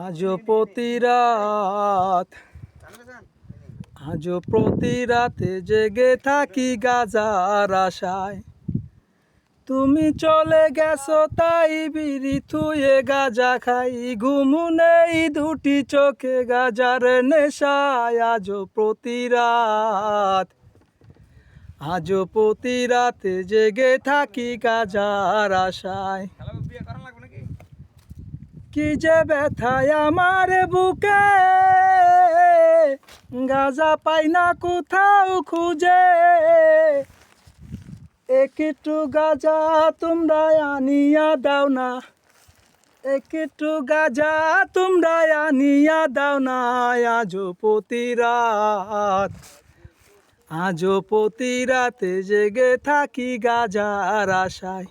আজও প্রতি রাত আজও প্রতি রাতে জেগে থাকি গাজার আশায়। তুমি চলে গেছো তাই বিড়ি থুয়ে গাজা খাই, ঘুমু নেই দুটি চোখে গাজার নেশায়। আজও প্রতি রাতে জেগে থাকি গাজার আশায়। কি যে ব্যথায় আমার বুকে, গাজা পাই না কোথাও খুঁজে। একটু গাজা তোমরা আনিয়া দাও না, একটু গাজা তোমরা আনিয়া দাও না। আজও প্রতি রাতে জেগে থাকি গাজার আশায়।